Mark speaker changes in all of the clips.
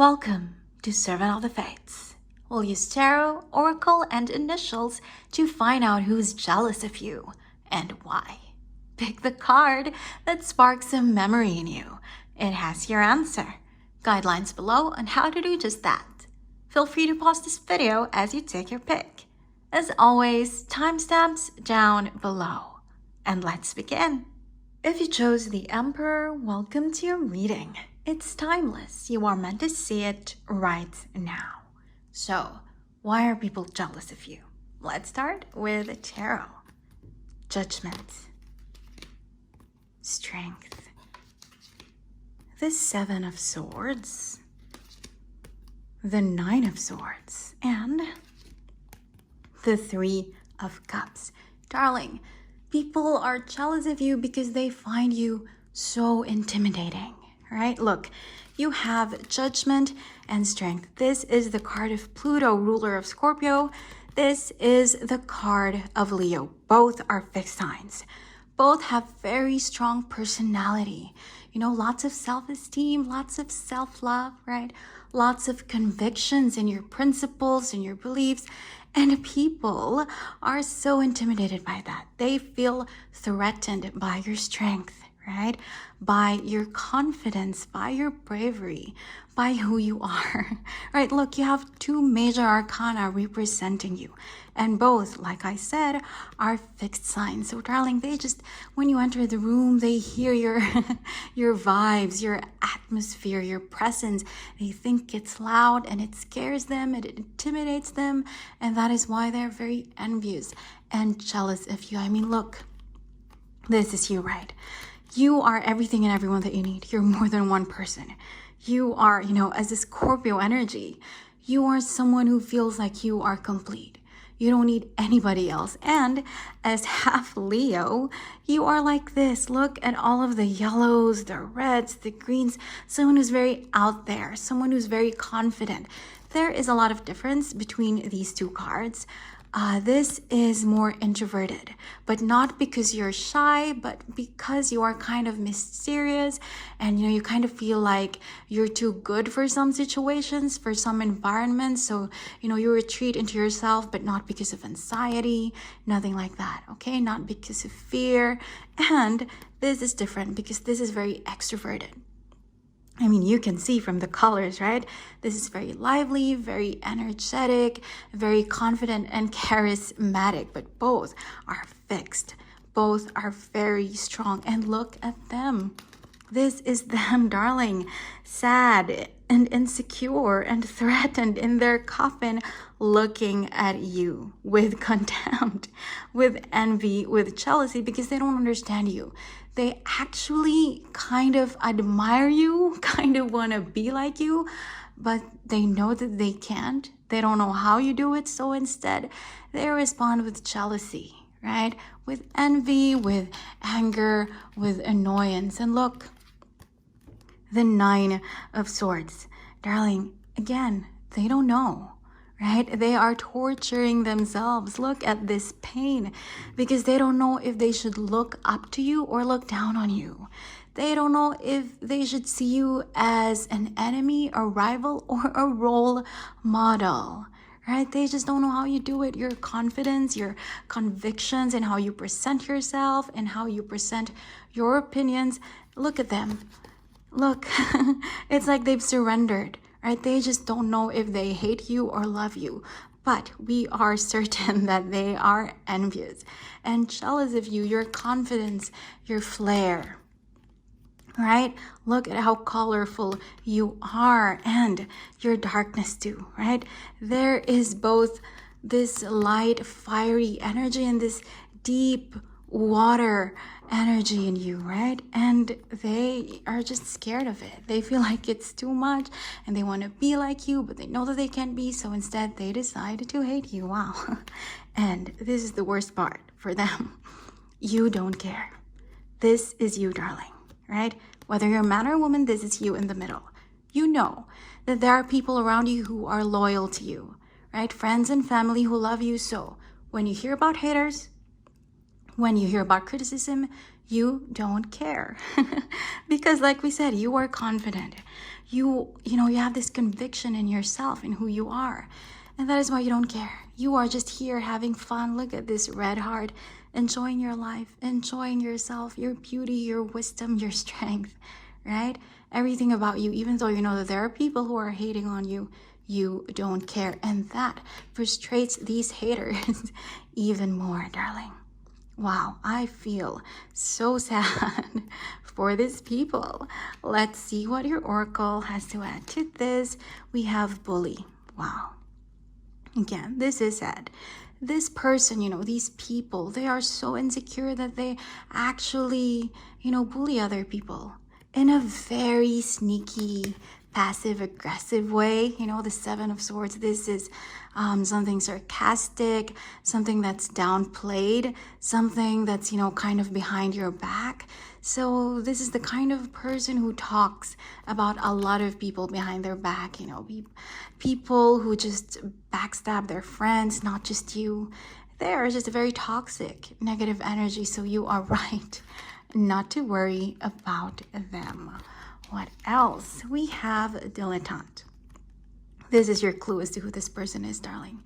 Speaker 1: Welcome to Servant of the Fates. We'll use tarot, oracle, and initials to find out who's jealous of you and why. Pick the card that sparks a memory in you. It has your answer. Guidelines below on how to do just that. Feel free to pause this video as you take your pick. As always, timestamps down below. And let's begin. If you chose the Emperor, welcome to your reading. It's timeless. You are meant to see it right now. So, why are people jealous of you? Let's start with tarot. Judgment. Strength. The Seven of Swords. The Nine of Swords. And the Three of Cups. Darling, people are jealous of you because they find you so intimidating. Right? Look, you have judgment and strength. This is the card of Pluto, ruler of Scorpio. This is the card of Leo. Both are fixed signs. Both have very strong personality. You know, lots of self-esteem, lots of self-love, right? Lots of convictions in your principles and your beliefs. And people are so intimidated by that. They feel threatened by your strength, right? By your confidence, by your bravery, by who you are, right? Look, you have two major arcana representing you. And both, like I said, are fixed signs. So darling, they just, when you enter the room, they hear your, your vibes, your atmosphere, your presence. They think it's loud and it scares them, it intimidates them. And that is why they're very envious and jealous of you. I mean, look, this is you, right? You are everything and everyone that you need. You're more than one person. You are, you know, as a Scorpio energy, you are someone who feels like you are complete. You don't need anybody else. And as half Leo, you are like this. Look at all of the yellows, the reds, the greens. Someone who's very out there, someone who's very confident. There is a lot of difference between these two cards. This is more introverted, but not because you're shy, but because you are kind of mysterious and, you know, you kind of feel like you're too good for some situations, for some environments. So, you know, you retreat into yourself, but not because of anxiety, nothing like that, okay? Not because of fear. And this is different because this is very extroverted. I mean, you can see from the colors, right? This is very lively, very energetic, very confident and charismatic, but both are fixed. Both are very strong. And look at them. This is them, darling, sad and insecure and threatened in their coffin, looking at you with contempt, with envy, with jealousy, because they don't understand you. They actually kind of admire you, kind of want to be like you, but they know that they can't. They don't know how you do it. So instead, they respond with jealousy, right? With envy, with anger, with annoyance. And look, the Nine of Swords. Darling, again, they don't know. Right? They are torturing themselves. Look at this pain because they don't know if they should look up to you or look down on you. They don't know if they should see you as an enemy, a rival, or a role model. Right? They just don't know how you do it. Your confidence, your convictions, and how you present yourself and how you present your opinions. Look at them. Look, it's like they've surrendered. Right? They just don't know if they hate you or love you. But we are certain that they are envious and jealous of you, your confidence, your flair. Right? Look at how colorful you are and your darkness too, right? There is both this light, fiery energy and this deep water energy in you, right? And they are just scared of it. They feel like it's too much and they want to be like you, but they know that they can't be. So instead they decide to hate you. Wow. And this is the worst part for them. You don't care. This is you, darling, right? Whether you're a man or a woman, this is you in the middle. You know that there are people around you who are loyal to you, right? Friends and family who love you. So when you hear about haters, when you hear about criticism, you don't care. Because like we said, you are confident. You have this conviction in yourself and who you are. And that is why you don't care. You are just here having fun. Look at this red heart, enjoying your life, enjoying yourself, your beauty, your wisdom, your strength, right? Everything about you, even though you know that there are people who are hating on you, you don't care. And that frustrates these haters even more, darling. Wow, I feel so sad for these people. Let's see what your oracle has to add to this. We have bully. Wow. Again, this is sad. This person, these people, they are so insecure that they actually, bully other people in a very sneaky, passive aggressive way. The Seven of Swords, this is something sarcastic, something that's downplayed, something that's kind of behind your back. So this is the kind of person who talks about a lot of people behind their back, people who just backstab their friends, not just you. They are just a very toxic, negative energy. So you are right not to worry about them. What else? We have dilettante. This is your clue as to who this person is, darling.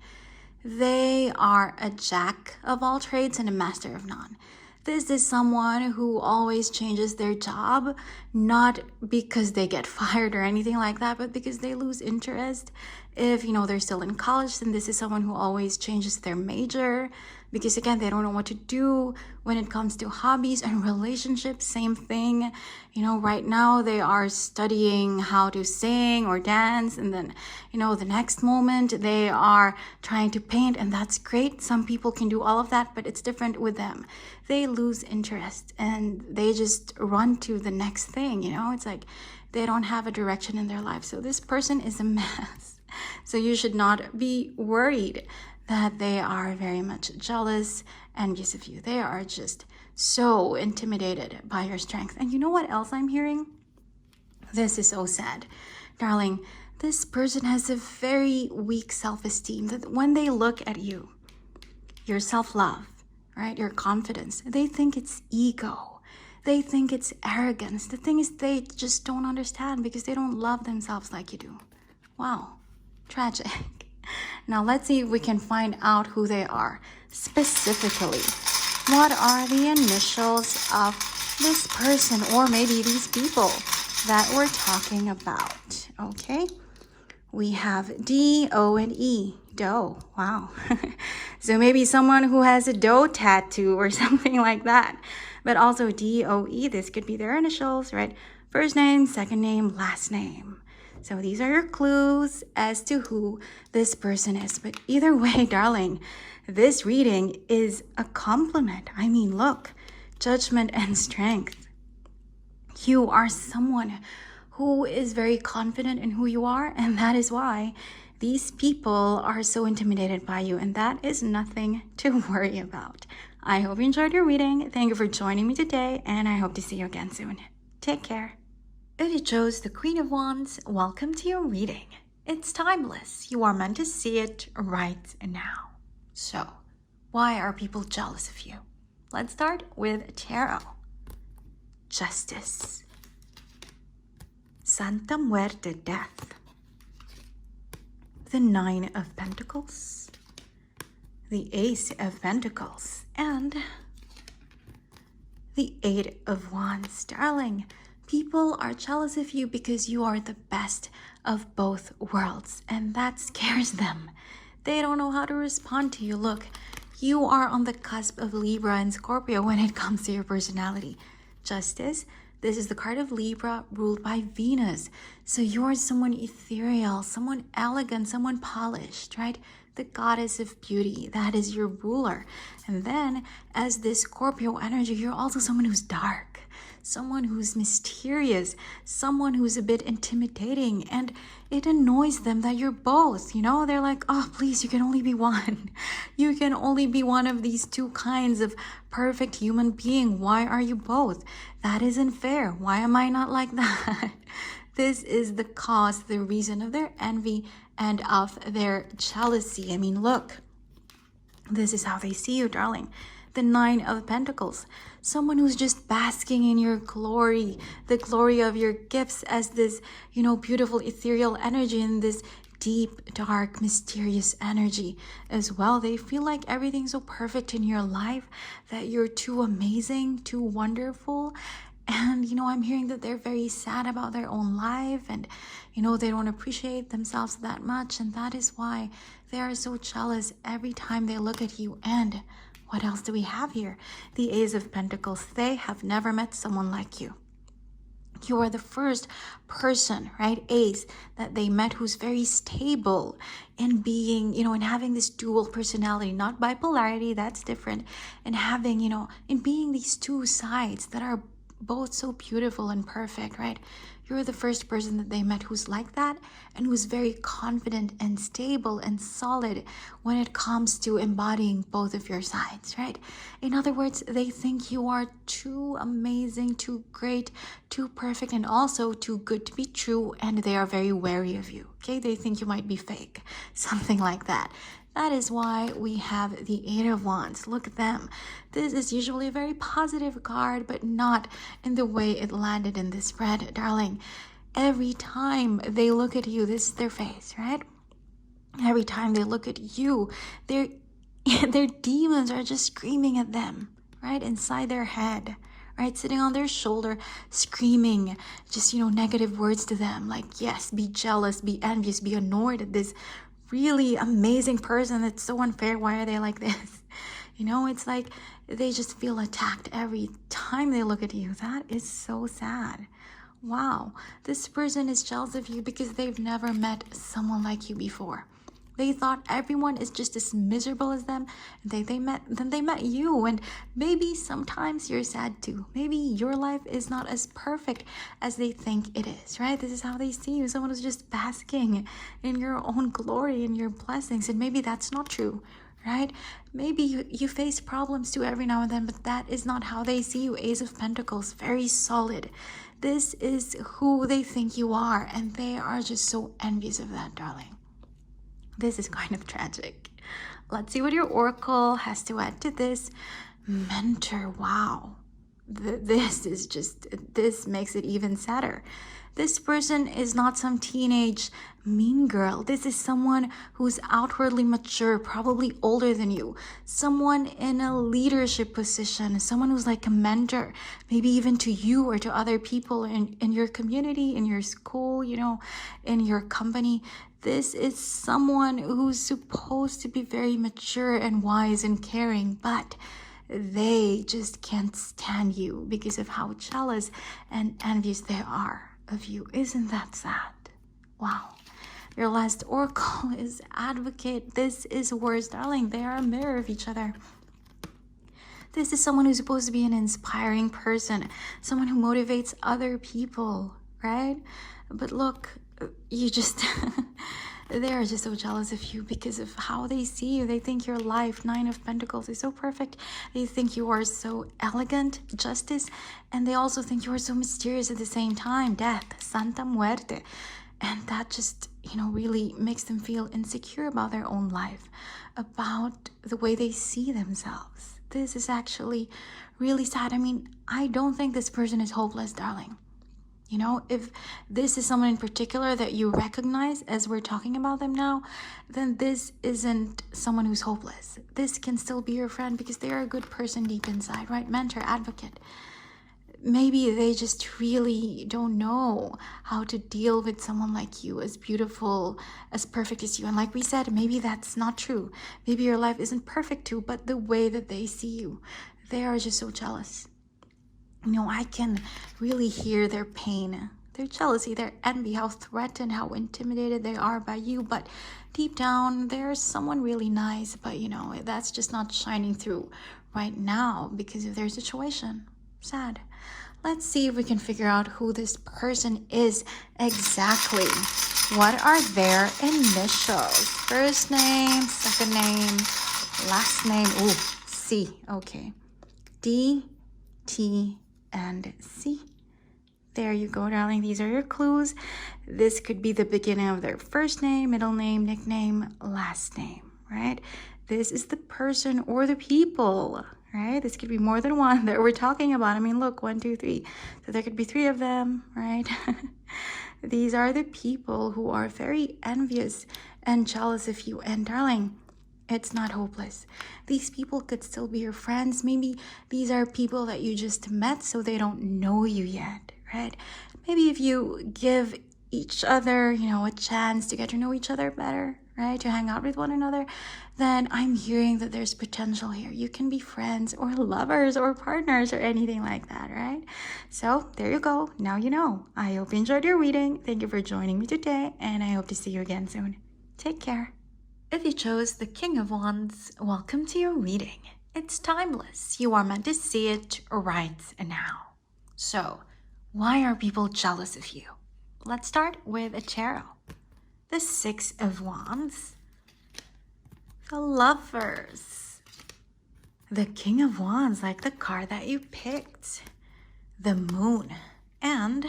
Speaker 1: They are a jack of all trades and a master of none. This is someone who always changes their job, not because they get fired or anything like that, but because they lose interest. If, they're still in college, then this is someone who always changes their major because, again, they don't know what to do when it comes to hobbies and relationships. Same thing. Right now they are studying how to sing or dance, and then, the next moment they are trying to paint, and that's great. Some people can do all of that, but it's different with them. They lose interest and they just run to the next thing. It's like they don't have a direction in their life. So this person is a mess. So you should not be worried that they are very much jealous, envious of you. They are just so intimidated by your strength. And you know what else I'm hearing? This is so sad. Darling, this person has a very weak self-esteem, that when they look at you, your self-love, right, your confidence, they think it's ego. They think it's arrogance. The thing is, they just don't understand because they don't love themselves like you do. Wow, tragic. Now let's see if we can find out who they are. Specifically, what are the initials of this person or maybe these people that we're talking about? Okay, we have D, O, and E. Doe. Wow. So maybe someone who has a doe tattoo or something like that. But also D-O-E, this could be their initials, right? First name, second name, last name. So these are your clues as to who this person is. But either way, darling, this reading is a compliment. I mean, look, judgment and strength. You are someone who is very confident in who you are, and that is why these people are so intimidated by you, and that is nothing to worry about. I hope you enjoyed your reading. Thank you for joining me today, and I hope to see you again soon. Take care. If you chose the Queen of Wands, welcome to your reading. It's timeless. You are meant to see it right now. So, why are people jealous of you? Let's start with tarot. Justice. Santa Muerte, death. The Nine of Pentacles, the Ace of Pentacles, and the Eight of Wands. Darling, people are jealous of you because you are the best of both worlds, and that scares them. They don't know how to respond to you. Look, you are on the cusp of Libra and Scorpio when it comes to your personality. Justice. This is the card of Libra ruled by Venus. So you're someone ethereal, someone elegant, someone polished, right? The goddess of beauty, that is your ruler. And then as this Scorpio energy, you're also someone who's dark, someone who's mysterious, someone who's a bit intimidating. And it annoys them that you're both, they're like, oh, please, you can only be one. You can only be one of these two kinds of perfect human being. Why are you both? That isn't fair. Why am I not like that? This is the cause, the reason of their envy and of their jealousy. I mean, look, this is how they see you, darling. the Nine of Pentacles. Someone who's just basking in your glory, the glory of your gifts as this, beautiful ethereal energy and this deep, dark, mysterious energy as well. They feel like everything's so perfect in your life, that you're too amazing, too wonderful. And, I'm hearing that they're very sad about their own life and, they don't appreciate themselves that much. And that is why they are so jealous every time they look at you. And what else do we have here? The Ace of Pentacles. They have never met someone like you. You are the first person, right, Ace, that they met who's very stable in being, in having this dual personality, not bipolarity, that's different, and having, in being these two sides that are both so beautiful and perfect, right? You're the first person that they met who's like that and who's very confident and stable and solid when it comes to embodying both of your sides, right? In other words, they think you are too amazing, too great, too perfect, and also too good to be true, and they are very wary of you, okay? They think you might be fake, something like that. That is why we have the Eight of Wands. Look at them. This is usually a very positive card, but not in the way it landed in this spread, darling. Every time they look at you, this is their face, right? Every time they look at you, their demons are just screaming at them, right? Inside their head, right? Sitting on their shoulder, screaming just, negative words to them. Like, yes, be jealous, be envious, be annoyed at this really amazing person that's so unfair. Why are they like this? It's like they just feel attacked every time they look at you. That is so sad. Wow, this person is jealous of you because they've never met someone like you before. They thought everyone is just as miserable as them. Then they met you, and maybe sometimes you're sad too. Maybe your life is not as perfect as they think it is, right? This is how they see you. Someone who's just basking in your own glory and your blessings, and maybe that's not true, right? Maybe you face problems too every now and then, but that is not how they see you. Ace of Pentacles, very solid. This is who they think you are, and they are just so envious of that, darling. This is kind of tragic. Let's see what your oracle has to add to this. Mentor, wow. This makes it even sadder. This person is not some teenage mean girl. This is someone who's outwardly mature, probably older than you. Someone in a leadership position, someone who's like a mentor, maybe even to you or to other people in your community, in your school, in your company. This is someone who's supposed to be very mature and wise and caring, but they just can't stand you because of how jealous and envious they are of you. Isn't that sad? Wow. Your last oracle is Advocate. This is worse, darling. They are a mirror of each other. This is someone who's supposed to be an inspiring person, someone who motivates other people, right? But look, you just they are just so jealous of you because of how they see you. They think your life, Nine of Pentacles, is so perfect. They think you are so elegant, justice, and they also think you are so mysterious at the same time. Death, Santa Muerte. And that just, really makes them feel insecure about their own life, about the way they see themselves. This is actually really sad. I don't think this person is hopeless, darling. If this is someone in particular that you recognize as we're talking about them now, then this isn't someone who's hopeless. This can still be your friend because they are a good person deep inside, right? Mentor, advocate. Maybe they just really don't know how to deal with someone like you, as beautiful, as perfect as you. And like we said, maybe that's not true. Maybe your life isn't perfect too, but the way that they see you, they are just so jealous. I can really hear their pain, their jealousy, their envy, how threatened, how intimidated they are by you. But deep down, there's someone really nice, but that's just not shining through right now because of their situation. Sad. Let's see if we can figure out who this person is exactly. What are their initials? First name, second name, last name. Ooh, C. Okay. D, T, and C. There you go, darling. These are your clues. This could be the beginning of their first name, middle name, nickname, last name, right? This is the person or the people, right? This could be more than one that we're talking about. I mean, look, 1, 2, 3. So there could be 3 of them, right? These are the people who are very envious and jealous of you. And darling, it's not hopeless. These people could still be your friends. Maybe these are people that you just met, so they don't know you yet, right? Maybe if you give each other, a chance to get to know each other better, right? To hang out with one another, then I'm hearing that there's potential here. You can be friends or lovers or partners or anything like that, right? So there you go. Now you know. I hope you enjoyed your reading. Thank you for joining me today, and I hope to see you again soon. Take care. If you chose the King of Wands, welcome to your reading. It's timeless. You are meant to see it right now. So, why are people jealous of you? Let's start with a tarot. The 6 of Wands, the Lovers, the King of Wands, like the card that you picked, the Moon, and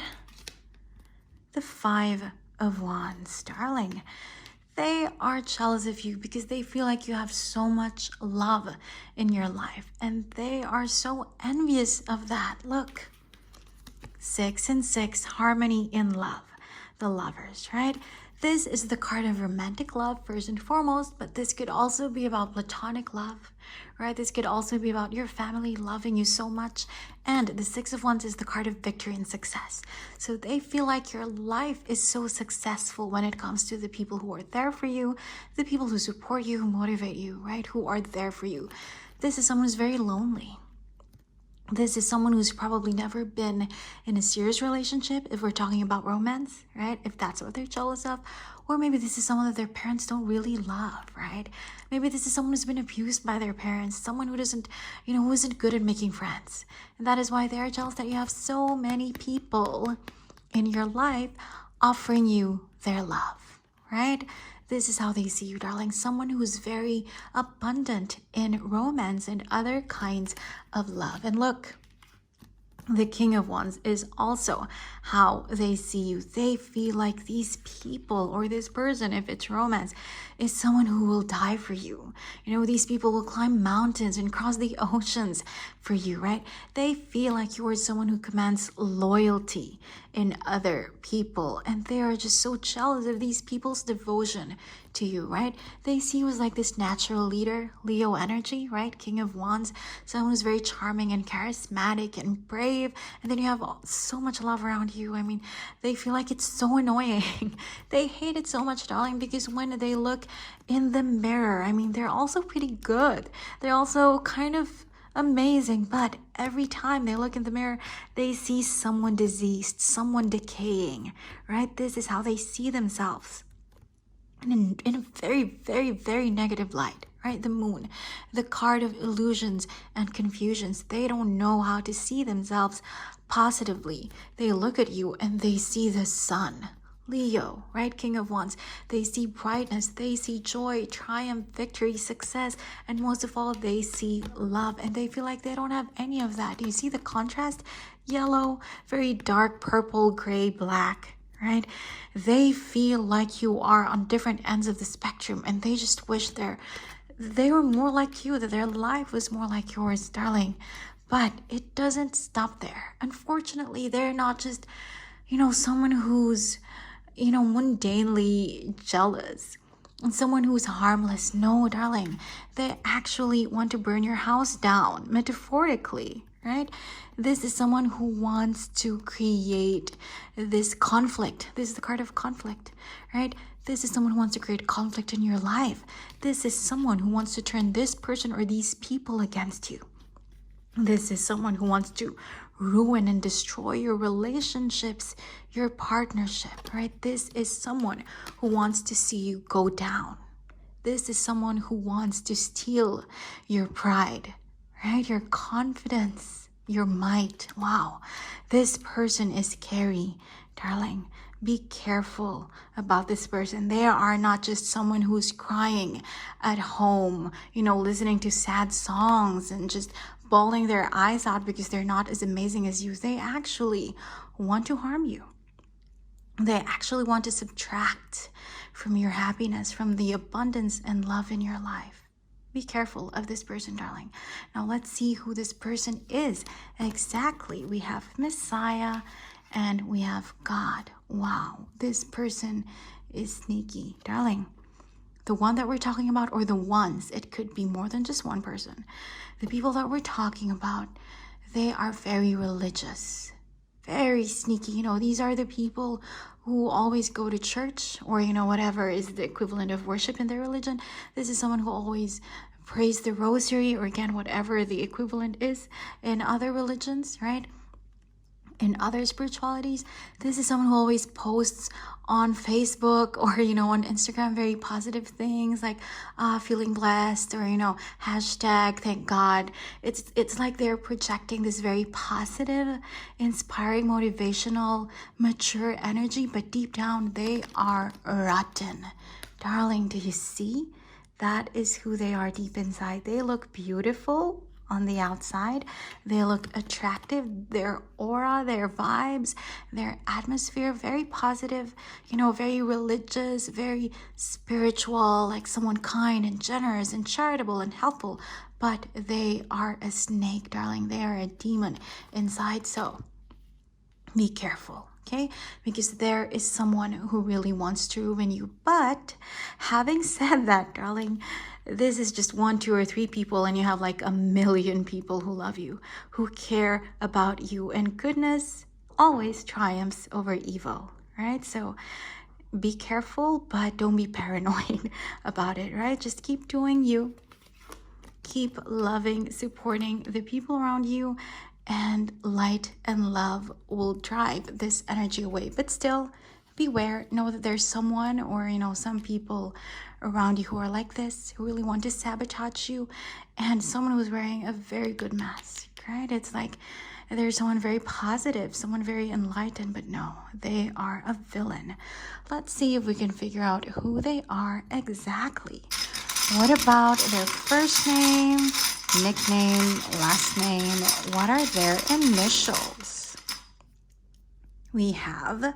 Speaker 1: the 5 of Wands. Darling, they are jealous of you because they feel like you have so much love in your life, and they are so envious of that. Look, 6 and 6, harmony in love, the Lovers, right? This is the card of romantic love first and foremost, but this could also be about platonic love, right? This could also be about your family loving you so much. And the 6 of Wands is the card of victory and success. So they feel like your life is so successful when it comes to the people who are there for you, the people who support you, who motivate you, right? Who are there for you. This is someone who's very lonely. This is someone who's probably never been in a serious relationship, if we're talking about romance, right? If that's what they're jealous of. Or maybe this is someone that their parents don't really love, right? Maybe this is someone who's been abused by their parents, someone who doesn't, who isn't good at making friends. And that is why they're jealous that you have so many people in your life offering you their love, right? This is how they see you, darling. Someone who is very abundant in romance and other kinds of love. And look, the King of Wands is also how they see you. They feel like these people or this person, if it's romance, is someone who will die for you. These people will climb mountains and cross the oceans for you, right? They feel like you are someone who commands loyalty in other people, and they are just so jealous of these people's devotion to you, right? They see you as like this natural leader, Leo energy, right? King of Wands, someone who's very charming and charismatic and brave, and then you have so much love around you. I mean, they feel like it's so annoying. They hate it so much, darling, because when they look in the mirror, I mean, they're also pretty good. They're also kind of amazing, but every time they look in the mirror, they see someone diseased, someone decaying, right? This is how they see themselves. And in a very, very, very negative light, right? The Moon, the card of illusions and confusions. They don't know how to see themselves positively. They look at you and they see the sun. Leo, right? King of Wands. They see brightness, they see joy, triumph, victory, success, and most of all, they see love, and they feel like they don't have any of that. Do you see the contrast? Yellow, very dark purple, gray, black, right? They feel like you are on different ends of the spectrum, and they just wish they were more like you, that their life was more like yours, darling. But it doesn't stop there. Unfortunately, they're not just, someone who's, mundanely jealous and someone who's harmless. No, darling, they actually want to burn your house down, metaphorically, right? This is someone who wants to create this conflict. This is the card of conflict, right? This is someone who wants to create conflict in your life. This is someone who wants to turn this person or these people against you. This is someone who wants to ruin and destroy your relationships, your partnership, right? This is someone who wants to see you go down. This is someone who wants to steal your pride, right? Your confidence, your might. Wow. This person is scary, darling. Be careful about this person. They are not just someone who's crying at home, listening to sad songs and just bawling their eyes out because they're not as amazing as you. They actually want to harm you. They actually want to subtract from your happiness, from the abundance and love in your life. Be careful of this person, darling. Now let's see who this person is. Exactly. We have Messiah and we have God. Wow, this person is sneaky, darling. The one that we're talking about, or the ones, it could be more than just one person. The people that we're talking about, they are very religious, very sneaky. You know, these are the people who always go to church, or, you know, whatever is the equivalent of worship in their religion. This is someone who always prays the rosary, or again, whatever the equivalent is in other religions, right? In other spiritualities. This is someone who always posts on Facebook or, you know, on Instagram very positive things like feeling blessed, or, you know, hashtag thank God. It's like they're projecting this very positive, inspiring, motivational, mature energy, but deep down they are rotten. Darling, do you see? That is who they are deep inside. They look beautiful on the outside. They look attractive. Their aura, their vibes, their atmosphere, very positive, you know, very religious, very spiritual, like someone kind and generous and charitable and helpful. But they are a snake, darling. They are a demon inside. So be careful. Okay, because there is someone who really wants to ruin you. But having said that, darling, this is just 1, 2, or 3 people, and you have like a million people who love you, who care about you, and goodness always triumphs over evil, right? So be careful, but don't be paranoid about it, right? Just keep doing you. Keep loving, supporting the people around you, and light and love will drive this energy away. But still, beware. Know that there's someone, or, you know, some people around you who are like this, who really want to sabotage you, and someone who's wearing a very good mask, right? It's like there's someone very positive, someone very enlightened, but no, they are a villain. Let's see if we can figure out who they are exactly. What about their first name, nickname, last name? What are their initials? We have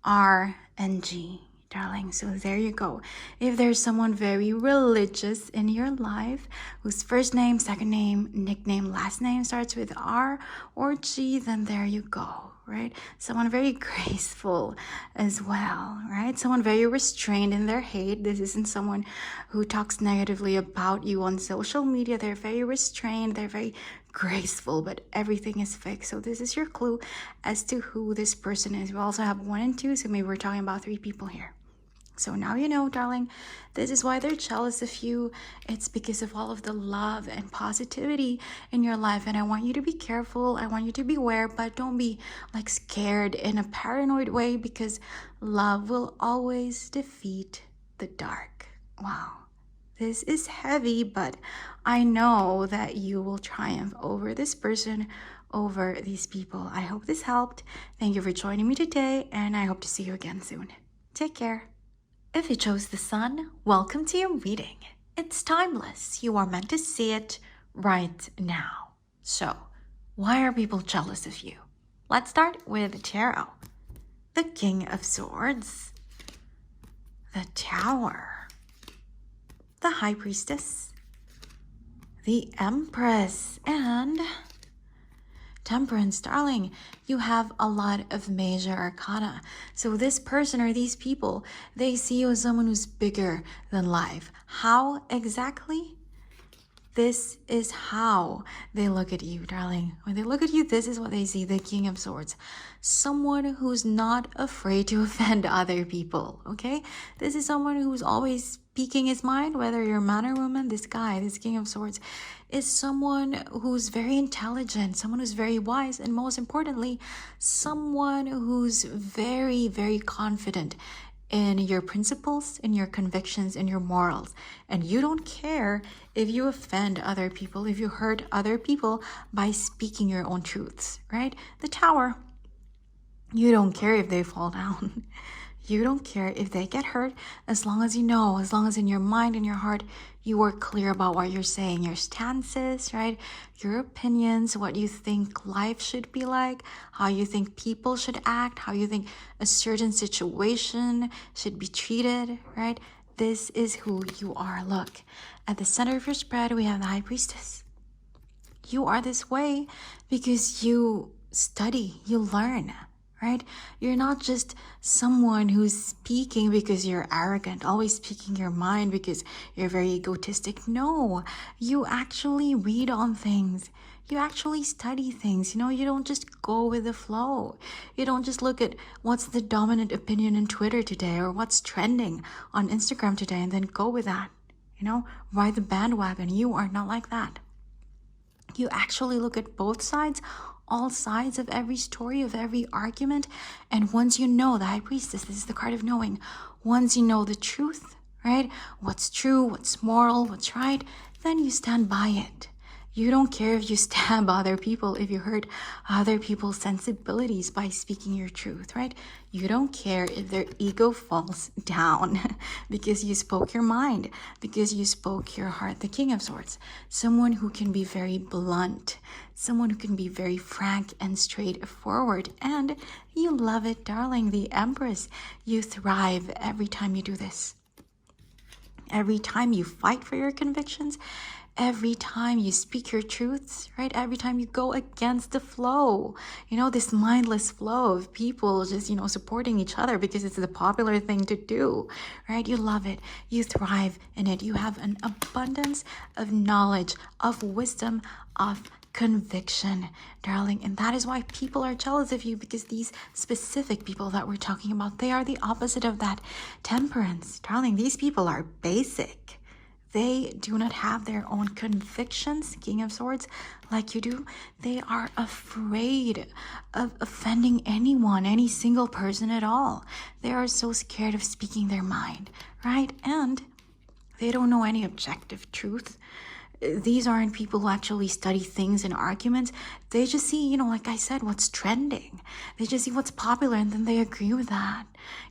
Speaker 1: R and G, darling. So there you go. If there's someone very religious in your life whose first name, second name, nickname, last name starts with R or G, then there you go, right? Someone very graceful as well, right? Someone very restrained in their hate. This isn't someone who talks negatively about you on social media. They're very restrained. They're very graceful, but everything is fake. So this is your clue as to who this person is. We also have 1 and 2, so maybe we're talking about 3 people here. So now you know, darling, this is why they're jealous of you. It's because of all of the love and positivity in your life. And I want you to be careful. I want you to beware, but don't be like scared in a paranoid way, because love will always defeat the dark. Wow. This is heavy, but I know that you will triumph over this person, over these people. I hope this helped. Thank you for joining me today, and I hope to see you again soon. Take care. If you chose the sun, welcome to your reading. It's timeless. You are meant to see it right now. So, why are people jealous of you? Let's start with tarot. The King of Swords, the Tower, the High Priestess, the Empress, and Temperance. Darling, you have a lot of major arcana. So this person or these people, they see you as someone who's bigger than life. How exactly? This is how they look at you, darling. When they look at you, this is what they see, the King of Swords. Someone who's not afraid to offend other people, okay? This is someone who's always speaking his mind, whether you're a man or woman. This guy, this King of Swords, is someone who's very intelligent, someone who's very wise, and most importantly, someone who's very, very confident in your principles, in your convictions, in your morals. And you don't care if you offend other people, if you hurt other people by speaking your own truths, right? The Tower, you don't care if they fall down. You don't care if they get hurt, as long as you know, as long as in your mind and your heart, you are clear about what you're saying, your stances, right? Your opinions, what you think life should be like, how you think people should act, how you think a certain situation should be treated, right? This is who you are. Look, at the center of your spread, we have the High Priestess. You are this way because you study, you learn, right? You're not just someone who's speaking because you're arrogant, always speaking your mind because you're very egotistic. No, you actually read on things. You actually study things. You don't just go with the flow. You don't just look at what's the dominant opinion in Twitter today or what's trending on Instagram today and then go with that. Ride the bandwagon. You are not like that. You actually look at both sides, all sides of every story, of every argument. And once you know, the High Priestess, this is the card of knowing. Once you know the truth, right? What's true, what's moral, what's right, then you stand by it. You don't care if you stab other people, if you hurt other people's sensibilities by speaking your truth, right? You don't care if their ego falls down because you spoke your mind, because you spoke your heart. The King of Swords, someone who can be very blunt, someone who can be very frank and straightforward. And you love it, darling. The Empress, you thrive every time you do this. Every time you fight for your convictions, every time you speak your truths, right? Every time you go against the flow, this mindless flow of people just, supporting each other because it's the popular thing to do, right? You love it. You thrive in it. You have an abundance of knowledge, of wisdom, of conviction, darling. And that is why people are jealous of you, because these specific people that we're talking about, they are the opposite of that. Temperance, darling. These people are basic. They do not have their own convictions, King of Swords, like you do. They are afraid of offending anyone, any single person at all. They are so scared of speaking their mind, right? And they don't know any objective truth. These aren't people who actually study things in arguments. They just see, like I said, what's trending. They just see what's popular and then they agree with that.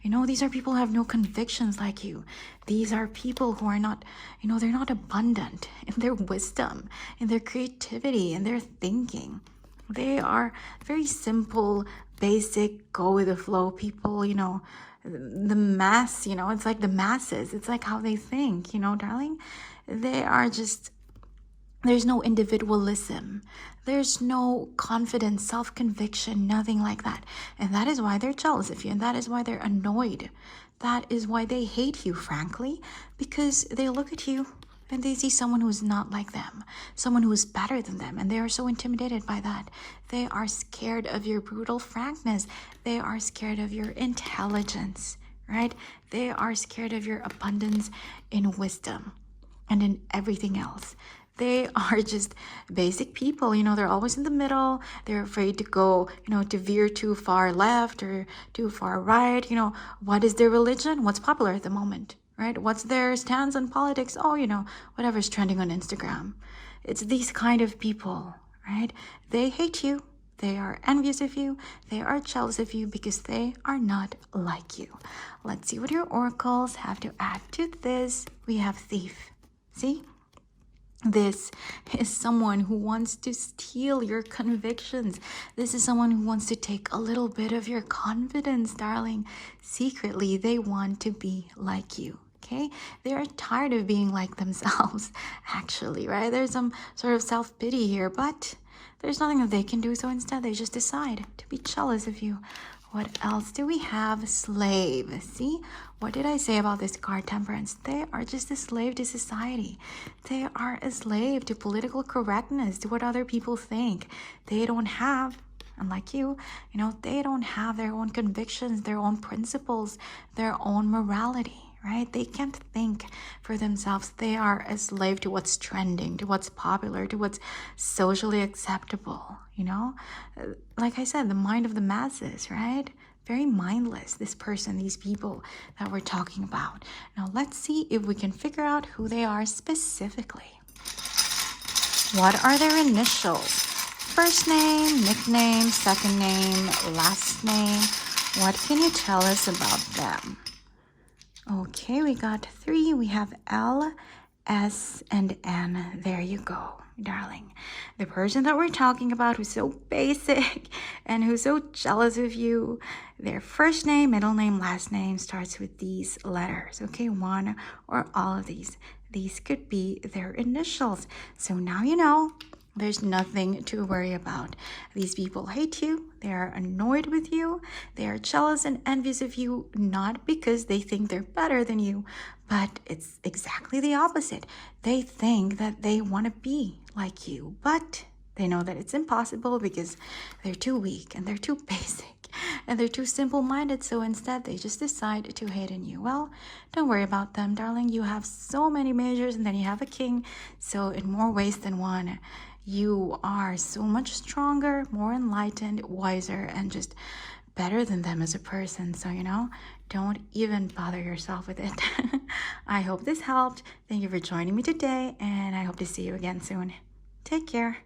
Speaker 1: These are people who have no convictions like you. These are people who are not, they're not abundant in their wisdom, in their creativity, in their thinking. They are very simple, basic, go with the flow people, the mass, it's like the masses. It's like how they think, darling. They are just... There's no individualism. There's no confidence, self-conviction, nothing like that. And that is why they're jealous of you. And that is why they're annoyed. That is why they hate you, frankly, because they look at you and they see someone who's not like them, someone who is better than them. And they are so intimidated by that. They are scared of your brutal frankness. They are scared of your intelligence, right? They are scared of your abundance in wisdom and in everything else. They are just basic people, they're always in the middle. They're afraid to go, to veer too far left or too far right. What is their religion? What's popular at the moment, right? What's their stance on politics? Oh, whatever's trending on Instagram. It's these kind of people, right? They hate you. They are envious of you. They are jealous of you because they are not like you. Let's see what your oracles have to add to this. We have Thief. See? This is someone who wants to steal your convictions. This is someone who wants to take a little bit of your confidence, darling. Secretly, they want to be like you, okay? They're tired of being like themselves, actually, right? There's some sort of self-pity here, but there's nothing that they can do, so instead they just decide to be jealous of you. What else do we have? Slave. See? What did I say about this card, Temperance? They are just a slave to society. They are a slave to political correctness, to what other people think. They don't have, unlike you, they don't have their own convictions, their own principles, their own morality, right? They can't think for themselves. They are a slave to what's trending, to what's popular, to what's socially acceptable, Like I said, the mind of the masses, right? Very mindless, this person, these people that we're talking about. Now let's see if we can figure out who they are specifically. What are their initials? First name, nickname, second name, last name. What can you tell us about them? Okay, we got 3. We have L, S and N. There you go, darling. The person that we're talking about who's so basic and who's so jealous of you, their first name, middle name, last name starts with these letters, okay? One or all of these. These could be their initials. So now you know. There's nothing to worry about. These people hate you. They are annoyed with you. They are jealous and envious of you, not because they think they're better than you, but it's exactly the opposite. They think that they want to be like you, but they know that it's impossible because they're too weak and they're too basic and they're too simple-minded. So instead, they just decide to hate on you. Well, don't worry about them, darling. You have so many majors and then you have a king. So in more ways than one, you are so much stronger, more enlightened, wiser, and just better than them as a person. So, don't even bother yourself with it. I hope this helped. Thank you for joining me today, and I hope to see you again soon. Take care.